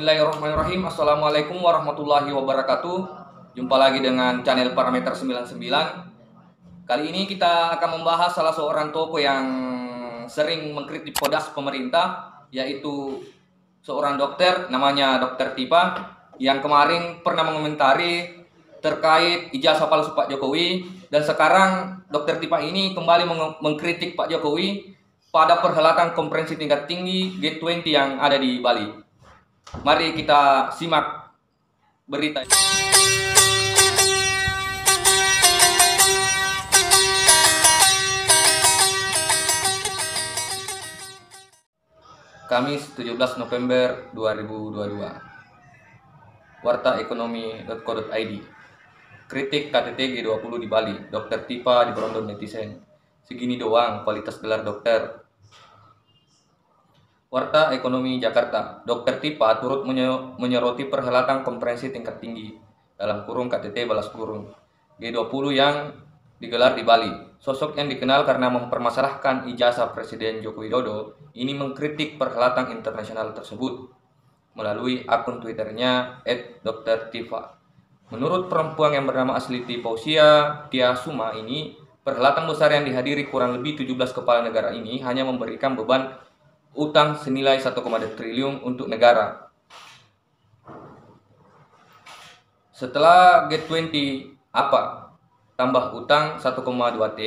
Bismillahirrahmanirrahim. Assalamualaikum warahmatullahi wabarakatuh. Jumpa lagi dengan channel Parameter 99. Kali ini kita akan membahas salah seorang tokoh yang sering mengkritik pedas pemerintah, yaitu seorang dokter namanya Dokter Tipa, yang kemarin pernah mengomentari terkait ijazah palsu Pak Jokowi, dan sekarang Dokter Tipa ini kembali mengkritik Pak Jokowi pada perhelatan konferensi tingkat tinggi G20 yang ada di Bali. Mari kita simak berita. Kamis 17 November 2022. Wartaekonomi.co.id. Kritik KTT G20 di Bali. Dokter Tipa di berondong netizen. Segini doang kualitas gelar dokter. Warta Ekonomi Jakarta. Dokter Tipa turut menyoroti perhelatan konferensi tingkat tinggi dalam kurung KTT balas kurung G20 yang digelar di Bali. Sosok yang dikenal karena mempermasalahkan ijazah Presiden Joko Widodo ini mengkritik perhelatan internasional tersebut melalui akun Twitternya @doktertipa. Menurut perempuan yang bernama Asliti Pausia Tiasuma ini, perhelatan besar yang dihadiri kurang lebih 17 kepala negara ini hanya memberikan beban utang senilai 1,2 triliun untuk negara. Setelah G20 apa? Tambah utang 1,2 T,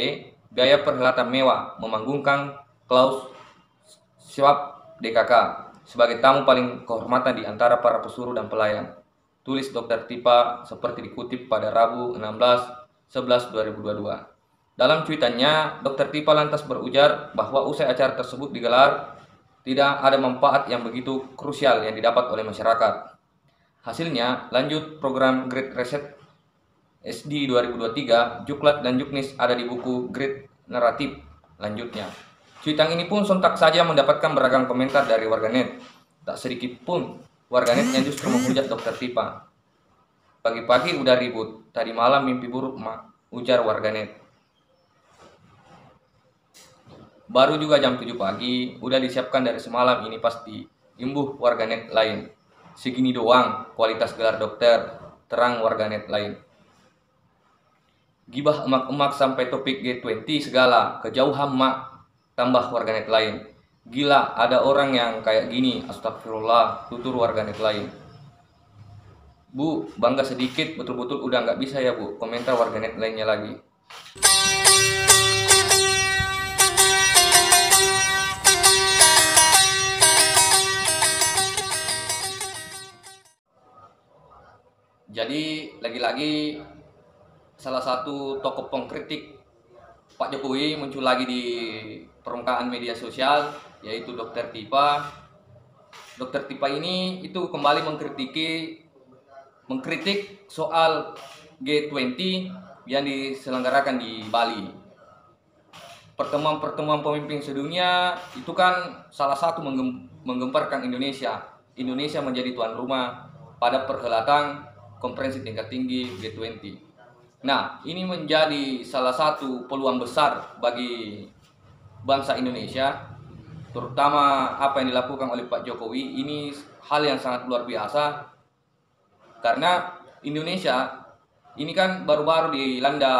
gaya perhelatan mewah memanggungkan Klaus Schwab DKK sebagai tamu paling kehormatan di antara para pesuruh dan pelayan. Tulis Dokter Tipa seperti dikutip pada Rabu 16/11/2022. Dalam cuitannya, Dokter Tipa lantas berujar bahwa usai acara tersebut digelar, tidak ada manfaat yang begitu krusial yang didapat oleh masyarakat. Hasilnya, lanjut program Great Reset SD 2023, Juklat dan Juknis ada di buku Great Naratif. Lanjutnya, cuitan ini pun sontak saja mendapatkan beragam komentar dari warganet. Tak sedikit pun warganet yang justru menghujat Dokter Tipa. Pagi-pagi udah ribut, tadi malam mimpi buruk mak, ujar warganet. Baru juga jam 7 pagi, udah disiapkan dari semalam ini pasti, imbuh warganet lain. Segini doang kualitas gelar dokter, terang warganet lain. Gibah emak-emak sampai topik G20 segala, kejauhan mak, tambah warganet lain. Gila, ada orang yang kayak gini, astagfirullah, tutur warganet lain. Bu, bangga sedikit, betul-betul udah nggak bisa ya bu, komentar warganet lainnya lagi. Jadi lagi-lagi salah satu tokoh pengkritik Pak Jokowi muncul lagi di permukaan media sosial, yaitu Dokter Tipa. Dokter Tipa ini itu kembali mengkritik soal G20 yang diselenggarakan di Bali. Pertemuan-pertemuan pemimpin sedunia itu kan salah satu menggemparkan Indonesia. Indonesia menjadi tuan rumah pada perhelatan konferensi tingkat tinggi G20. Nah, ini menjadi salah satu peluang besar bagi bangsa Indonesia, terutama apa yang dilakukan oleh Pak Jokowi. Ini hal yang sangat luar biasa, karena Indonesia ini kan baru-baru dilanda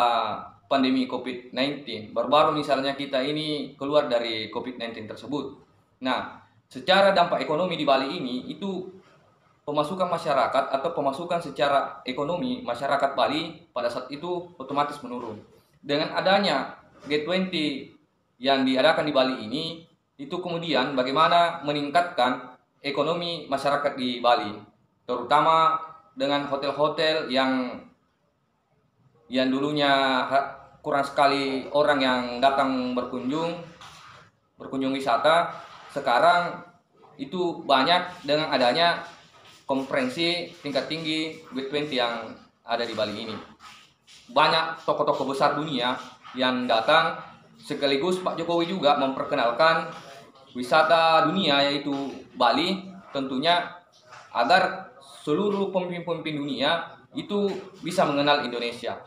pandemi COVID-19. Baru-baru misalnya kita ini keluar dari COVID-19 tersebut. Nah, secara dampak ekonomi di Bali ini, itu pemasukan masyarakat atau pemasukan secara ekonomi masyarakat Bali pada saat itu otomatis menurun. Dengan adanya G20 yang diadakan di Bali ini, itu kemudian bagaimana meningkatkan ekonomi masyarakat di Bali, terutama dengan hotel-hotel yang dulunya kurang sekali orang yang datang berkunjung wisata, sekarang itu banyak dengan adanya konferensi tingkat tinggi G20 yang ada di Bali ini. Banyak tokoh-tokoh besar dunia yang datang, sekaligus Pak Jokowi juga memperkenalkan wisata dunia yaitu Bali, tentunya agar seluruh pemimpin-pemimpin dunia itu bisa mengenal Indonesia.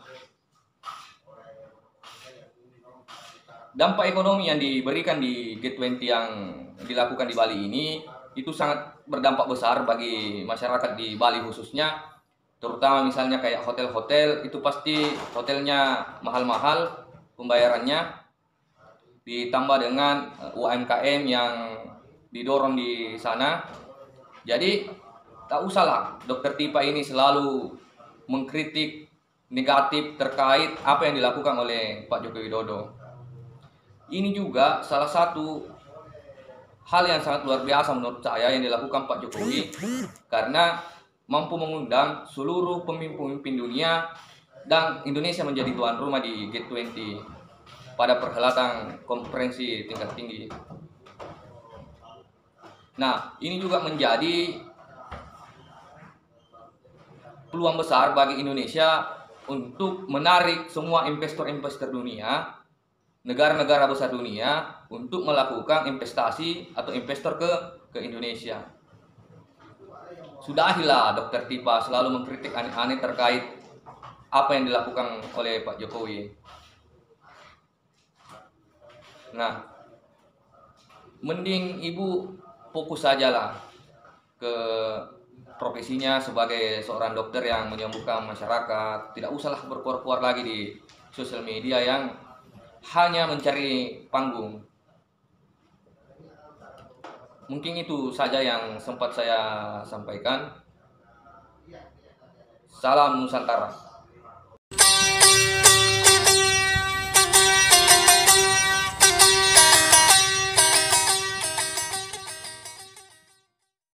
Dampak ekonomi yang diberikan di G20 yang dilakukan di Bali ini itu sangat berdampak besar bagi masyarakat di Bali khususnya, terutama misalnya kayak hotel-hotel itu pasti hotelnya mahal-mahal pembayarannya, ditambah dengan UMKM yang didorong di sana. Jadi tak usahlah dokter Tipa ini selalu mengkritik negatif terkait apa yang dilakukan oleh Pak Joko Widodo. Ini juga salah satu hal yang sangat luar biasa menurut saya yang dilakukan Pak Jokowi, karena mampu mengundang seluruh pemimpin-pemimpin dunia dan Indonesia menjadi tuan rumah di G20 pada perhelatan konferensi tingkat tinggi. Nah, ini juga menjadi peluang besar bagi Indonesia untuk menarik semua investor-investor dunia, negara-negara besar dunia untuk melakukan investasi atau investor ke Indonesia. Sudahilah dokter Tipa selalu mengkritik aneh-aneh terkait apa yang dilakukan oleh Pak Jokowi. Nah, mending ibu fokus sajalah ke profesinya sebagai seorang dokter yang menyembuhkan masyarakat. Tidak usahlah berkuar-kuar lagi di sosial media yang hanya mencari panggung. Mungkin itu saja yang sempat saya sampaikan. Salam Nusantara.